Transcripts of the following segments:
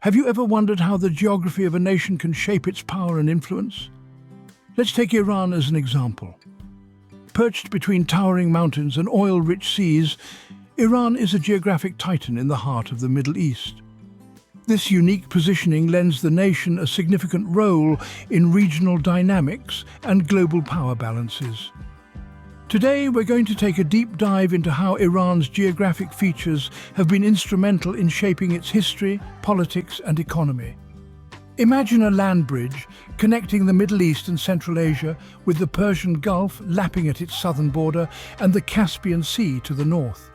Have you ever wondered how the geography of a nation can shape its power and influence? Let's take Iran as an example. Perched between towering mountains and oil-rich seas, Iran is a geographic titan in the heart of the Middle East. This unique positioning lends the nation a significant role in regional dynamics and global power balances. Today, we're going to take a deep dive into how Iran's geographic features have been instrumental in shaping its history, politics, and economy. Imagine a land bridge connecting the Middle East and Central Asia with the Persian Gulf lapping at its southern border and the Caspian Sea to the north.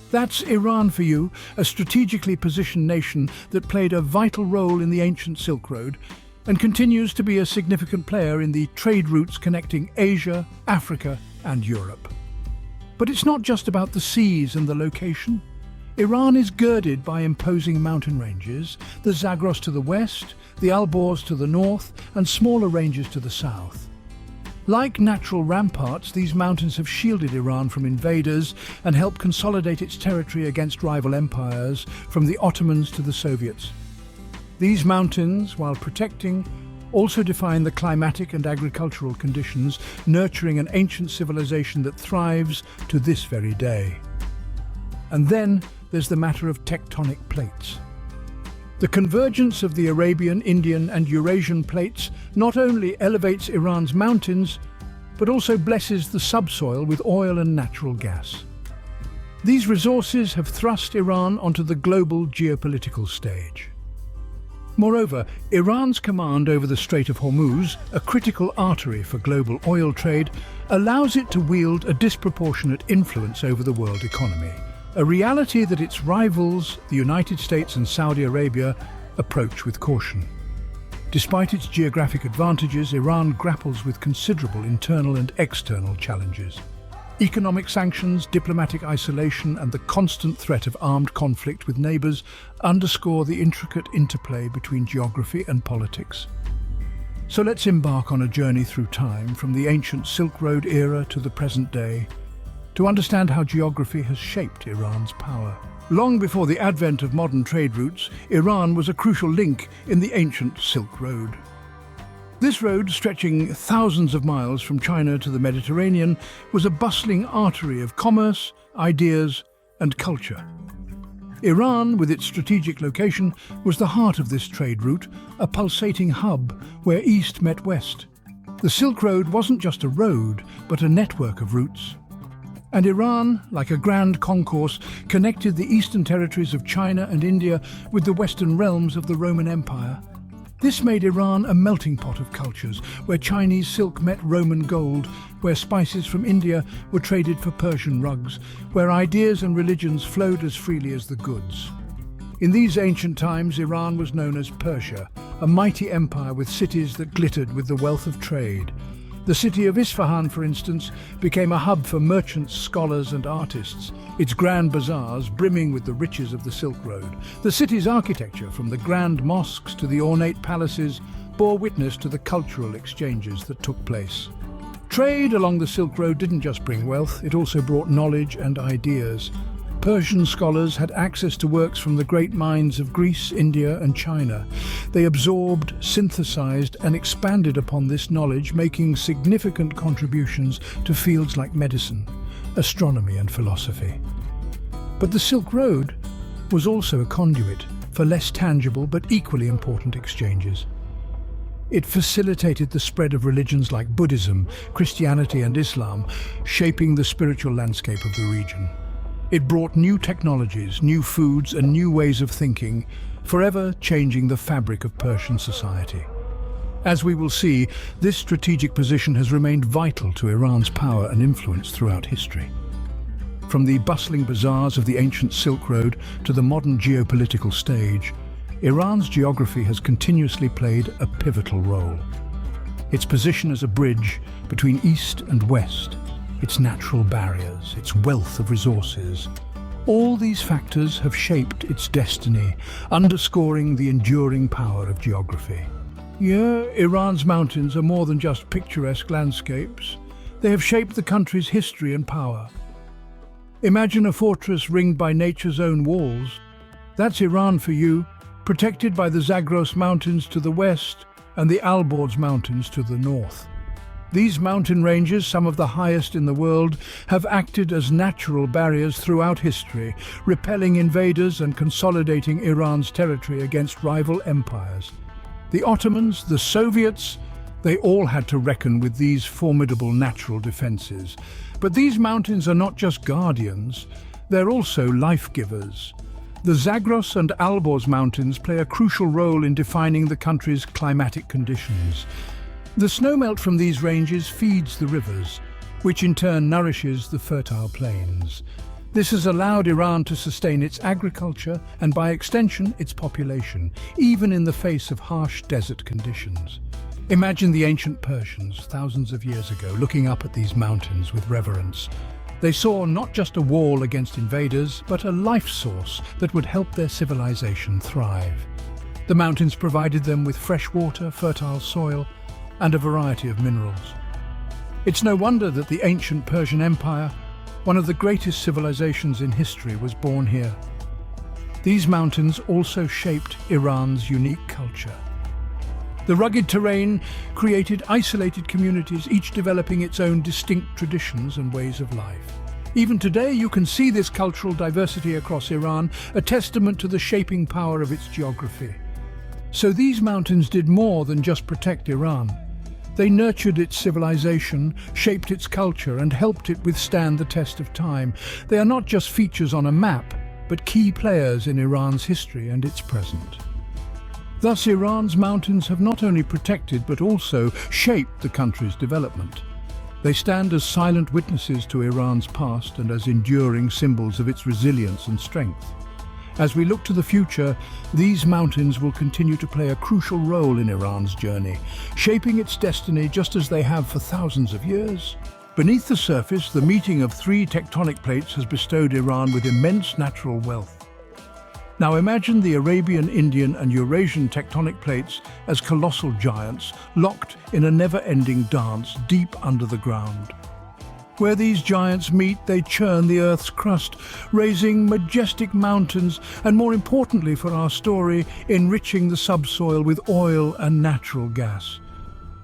That's Iran for you, a strategically positioned nation that played a vital role in the ancient Silk Road and continues to be a significant player in the trade routes connecting Asia, Africa, and Europe. But it's not just about the seas and the location. Iran is girded by imposing mountain ranges, the Zagros to the west, the Alborz to the north, and smaller ranges to the south. Like natural ramparts, these mountains have shielded Iran from invaders and helped consolidate its territory against rival empires, from the Ottomans to the Soviets. These mountains, while protecting, also define the climatic and agricultural conditions, nurturing an ancient civilization that thrives to this very day. And then there's the matter of tectonic plates. The convergence of the Arabian, Indian, and Eurasian plates not only elevates Iran's mountains, but also blesses the subsoil with oil and natural gas. These resources have thrust Iran onto the global geopolitical stage. Moreover, Iran's command over the Strait of Hormuz, a critical artery for global oil trade, allows it to wield a disproportionate influence over the world economy, a reality that its rivals, the United States and Saudi Arabia, approach with caution. Despite its geographic advantages, Iran grapples with considerable internal and external challenges. Economic sanctions, diplomatic isolation, and the constant threat of armed conflict with neighbors underscore the intricate interplay between geography and politics. So let's embark on a journey through time, from the ancient Silk Road era to the present day, to understand how geography has shaped Iran's power. Long before the advent of modern trade routes, Iran was a crucial link in the ancient Silk Road. This road, stretching thousands of miles from China to the Mediterranean, was a bustling artery of commerce, ideas, and culture. Iran, with its strategic location, was the heart of this trade route, a pulsating hub where east met west. The Silk Road wasn't just a road, but a network of routes. And Iran, like a grand concourse, connected the eastern territories of China and India with the western realms of the Roman Empire. This made Iran a melting pot of cultures, where Chinese silk met Roman gold, where spices from India were traded for Persian rugs, where ideas and religions flowed as freely as the goods. In these ancient times, Iran was known as Persia, a mighty empire with cities that glittered with the wealth of trade. The city of Isfahan, for instance, became a hub for merchants, scholars, and artists, its grand bazaars brimming with the riches of the Silk Road. The city's architecture, from the grand mosques to the ornate palaces, bore witness to the cultural exchanges that took place. Trade along the Silk Road didn't just bring wealth, it also brought knowledge and ideas. Persian scholars had access to works from the great minds of Greece, India, and China. They absorbed, synthesized, and expanded upon this knowledge, making significant contributions to fields like medicine, astronomy, and philosophy. But the Silk Road was also a conduit for less tangible but equally important exchanges. It facilitated the spread of religions like Buddhism, Christianity, and Islam, shaping the spiritual landscape of the region. It brought new technologies, new foods, and new ways of thinking, forever changing the fabric of Persian society. As we will see, this strategic position has remained vital to Iran's power and influence throughout history. From the bustling bazaars of the ancient Silk Road to the modern geopolitical stage, Iran's geography has continuously played a pivotal role. Its position as a bridge between East and West, its natural barriers, its wealth of resources. All these factors have shaped its destiny, underscoring the enduring power of geography. Yeah, Iran's mountains are more than just picturesque landscapes. They have shaped the country's history and power. Imagine a fortress ringed by nature's own walls. That's Iran for you, protected by the Zagros Mountains to the west and the Alborz Mountains to the north. These mountain ranges, some of the highest in the world, have acted as natural barriers throughout history, repelling invaders and consolidating Iran's territory against rival empires. The Ottomans, the Soviets, they all had to reckon with these formidable natural defenses. But these mountains are not just guardians, they're also life-givers. The Zagros and Alborz mountains play a crucial role in defining the country's climatic conditions. The snowmelt from these ranges feeds the rivers, which in turn nourishes the fertile plains. This has allowed Iran to sustain its agriculture and, by extension, its population, even in the face of harsh desert conditions. Imagine the ancient Persians, thousands of years ago, looking up at these mountains with reverence. They saw not just a wall against invaders, but a life source that would help their civilization thrive. The mountains provided them with fresh water, fertile soil, and a variety of minerals. It's no wonder that the ancient Persian Empire, one of the greatest civilizations in history, was born here. These mountains also shaped Iran's unique culture. The rugged terrain created isolated communities, each developing its own distinct traditions and ways of life. Even today, you can see this cultural diversity across Iran, a testament to the shaping power of its geography. So these mountains did more than just protect Iran. They nurtured its civilization, shaped its culture, and helped it withstand the test of time. They are not just features on a map, but key players in Iran's history and its present. Thus, Iran's mountains have not only protected but also shaped the country's development. They stand as silent witnesses to Iran's past and as enduring symbols of its resilience and strength. As we look to the future, these mountains will continue to play a crucial role in Iran's journey, shaping its destiny just as they have for thousands of years. Beneath the surface, the meeting of three tectonic plates has bestowed Iran with immense natural wealth. Now imagine the Arabian, Indian and Eurasian tectonic plates as colossal giants locked in a never-ending dance deep under the ground. Where these giants meet, they churn the Earth's crust, raising majestic mountains and, more importantly for our story, enriching the subsoil with oil and natural gas.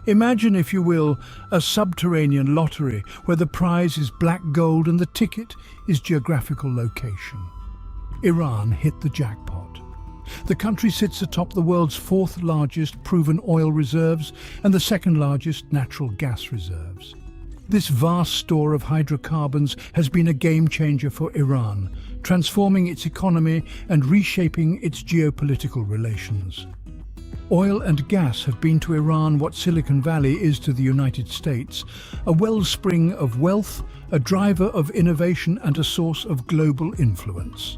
Imagine, if you will, a subterranean lottery where the prize is black gold and the ticket is geographical location. Iran hit the jackpot. The country sits atop the world's fourth largest proven oil reserves and the second largest natural gas reserves. This vast store of hydrocarbons has been a game-changer for Iran, transforming its economy and reshaping its geopolitical relations. Oil and gas have been to Iran what Silicon Valley is to the United States, a wellspring of wealth, a driver of innovation and a source of global influence.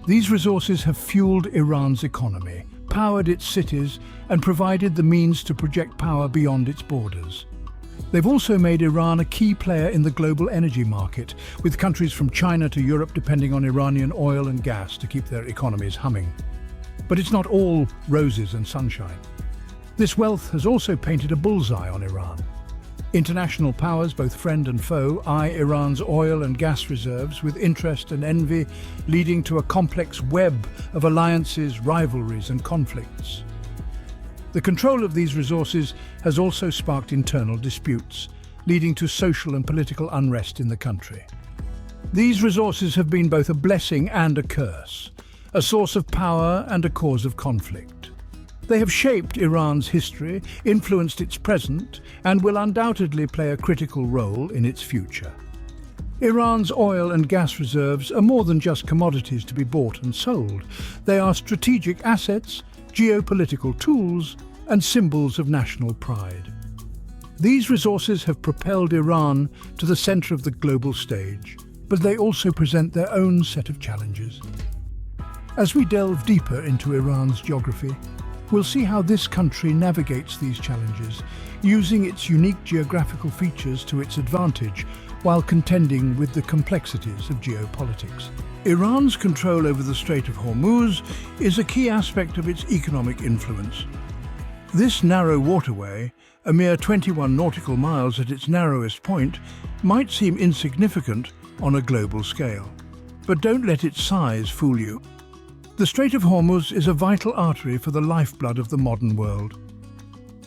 These resources have fueled Iran's economy, powered its cities, and provided the means to project power beyond its borders. They've also made Iran a key player in the global energy market, with countries from China to Europe depending on Iranian oil and gas to keep their economies humming. But it's not all roses and sunshine. This wealth has also painted a bullseye on Iran. International powers, both friend and foe, eye Iran's oil and gas reserves with interest and envy, leading to a complex web of alliances, rivalries and conflicts. The control of these resources has also sparked internal disputes, leading to social and political unrest in the country. These resources have been both a blessing and a curse, a source of power and a cause of conflict. They have shaped Iran's history, influenced its present, and will undoubtedly play a critical role in its future. Iran's oil and gas reserves are more than just commodities to be bought and sold. They are strategic assets, geopolitical tools, and symbols of national pride. These resources have propelled Iran to the center of the global stage, but they also present their own set of challenges. As we delve deeper into Iran's geography, we'll see how this country navigates these challenges, using its unique geographical features to its advantage while contending with the complexities of geopolitics. Iran's control over the Strait of Hormuz is a key aspect of its economic influence. This narrow waterway, a mere 21 nautical miles at its narrowest point, might seem insignificant on a global scale. But don't let its size fool you. The Strait of Hormuz is a vital artery for the lifeblood of the modern world.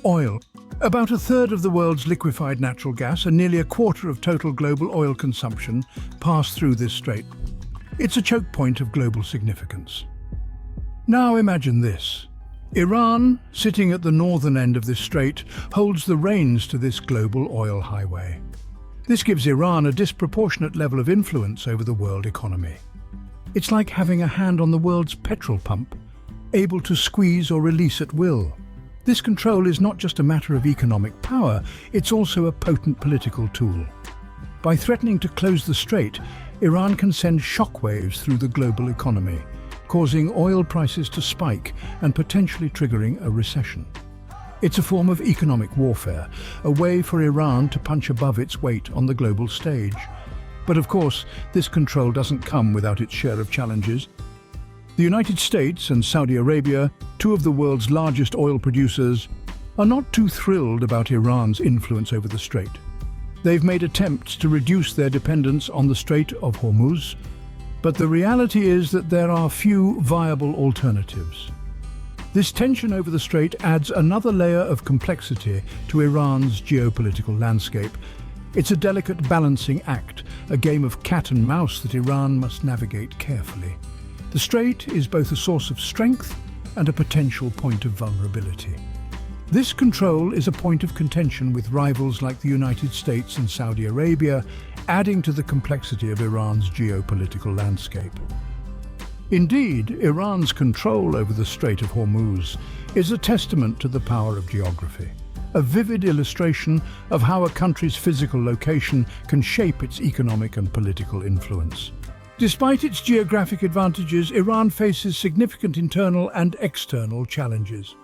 Oil. About a third of the world's liquefied natural gas and nearly a quarter of total global oil consumption pass through this strait. It's a choke point of global significance. Now imagine this. Iran, sitting at the northern end of this strait, holds the reins to this global oil highway. This gives Iran a disproportionate level of influence over the world economy. It's like having a hand on the world's petrol pump, able to squeeze or release at will. This control is not just a matter of economic power, it's also a potent political tool. By threatening to close the strait, Iran can send shockwaves through the global economy, causing oil prices to spike and potentially triggering a recession. It's a form of economic warfare, a way for Iran to punch above its weight on the global stage. But of course, this control doesn't come without its share of challenges. The United States and Saudi Arabia, two of the world's largest oil producers, are not too thrilled about Iran's influence over the strait. They've made attempts to reduce their dependence on the Strait of Hormuz, but the reality is that there are few viable alternatives. This tension over the strait adds another layer of complexity to Iran's geopolitical landscape. It's a delicate balancing act, a game of cat and mouse that Iran must navigate carefully. The strait is both a source of strength and a potential point of vulnerability. This control is a point of contention with rivals like the United States and Saudi Arabia, adding to the complexity of Iran's geopolitical landscape. Indeed, Iran's control over the Strait of Hormuz is a testament to the power of geography, a vivid illustration of how a country's physical location can shape its economic and political influence. Despite its geographic advantages, Iran faces significant internal and external challenges.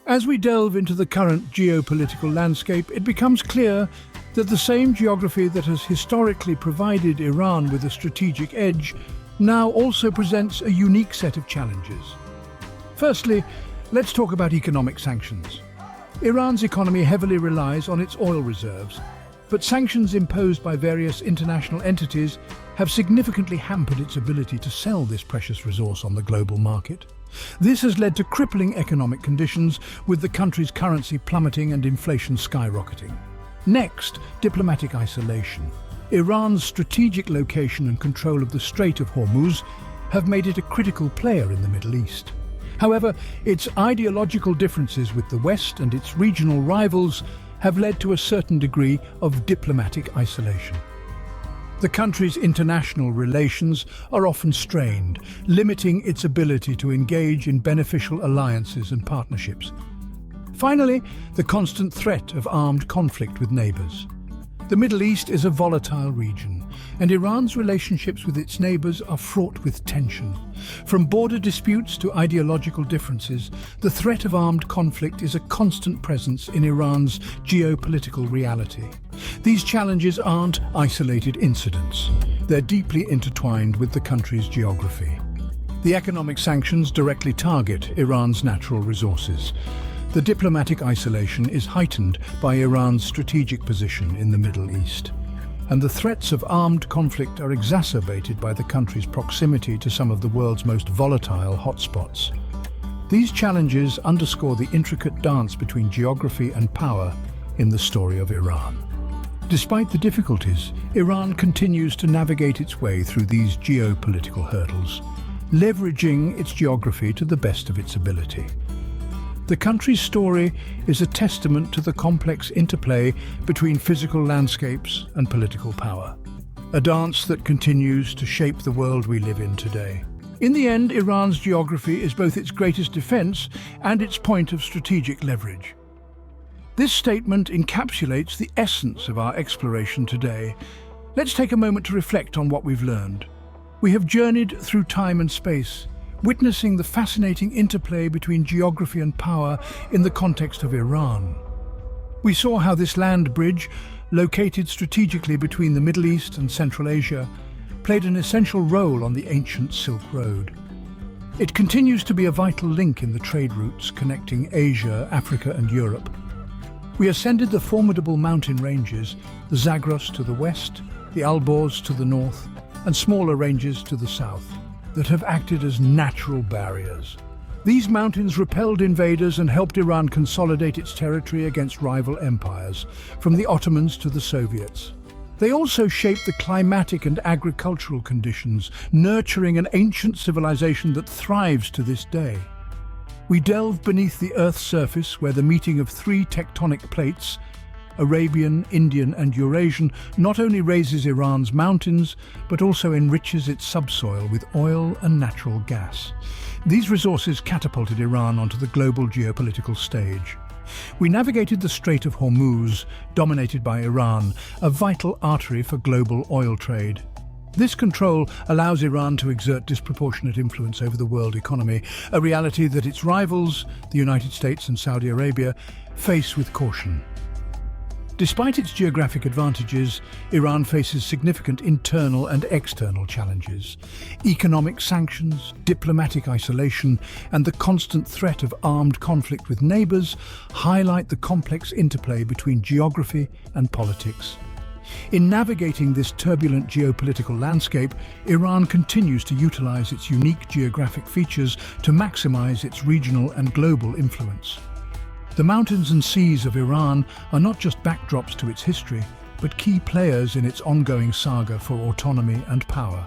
As we delve into the current geopolitical landscape, it becomes clear that the same geography that has historically provided Iran with a strategic edge now also presents a unique set of challenges. Firstly, let's talk about economic sanctions. Iran's economy heavily relies on its oil reserves, but sanctions imposed by various international entities have significantly hampered its ability to sell this precious resource on the global market. This has led to crippling economic conditions, with the country's currency plummeting and inflation skyrocketing. Next, diplomatic isolation. Iran's strategic location and control of the Strait of Hormuz have made it a critical player in the Middle East. However, its ideological differences with the West and its regional rivals have led to a certain degree of diplomatic isolation. The country's international relations are often strained, limiting its ability to engage in beneficial alliances and partnerships. Finally, the constant threat of armed conflict with neighbors. The Middle East is a volatile region, and Iran's relationships with its neighbors are fraught with tension. From border disputes to ideological differences, the threat of armed conflict is a constant presence in Iran's geopolitical reality. These challenges aren't isolated incidents. They're deeply intertwined with the country's geography. The economic sanctions directly target Iran's natural resources. The diplomatic isolation is heightened by Iran's strategic position in the Middle East. And the threats of armed conflict are exacerbated by the country's proximity to some of the world's most volatile hotspots. These challenges underscore the intricate dance between geography and power in the story of Iran. Despite the difficulties, Iran continues to navigate its way through these geopolitical hurdles, leveraging its geography to the best of its ability. The country's story is a testament to the complex interplay between physical landscapes and political power, a dance that continues to shape the world we live in today. In the end, Iran's geography is both its greatest defense and its point of strategic leverage. This statement encapsulates the essence of our exploration today. Let's take a moment to reflect on what we've learned. We have journeyed through time and space, witnessing the fascinating interplay between geography and power in the context of Iran. We saw how this land bridge, located strategically between the Middle East and Central Asia, played an essential role on the ancient Silk Road. It continues to be a vital link in the trade routes connecting Asia, Africa and Europe. We ascended the formidable mountain ranges, the Zagros to the west, the Alborz to the north, and smaller ranges to the south. that have acted as natural barriers. These mountains repelled invaders and helped Iran consolidate its territory against rival empires, from the Ottomans to the Soviets. They also shaped the climatic and agricultural conditions, nurturing an ancient civilization that thrives to this day. We delve beneath the Earth's surface, where the meeting of three tectonic plates, Arabian, Indian and Eurasian, not only raises Iran's mountains, but also enriches its subsoil with oil and natural gas. These resources catapulted Iran onto the global geopolitical stage. We navigated the Strait of Hormuz, dominated by Iran, a vital artery for global oil trade. This control allows Iran to exert disproportionate influence over the world economy, a reality that its rivals, the United States and Saudi Arabia, face with caution. Despite its geographic advantages, Iran faces significant internal and external challenges. Economic sanctions, diplomatic isolation, and the constant threat of armed conflict with neighbors highlight the complex interplay between geography and politics. In navigating this turbulent geopolitical landscape, Iran continues to utilize its unique geographic features to maximize its regional and global influence. The mountains and seas of Iran are not just backdrops to its history, but key players in its ongoing saga for autonomy and power.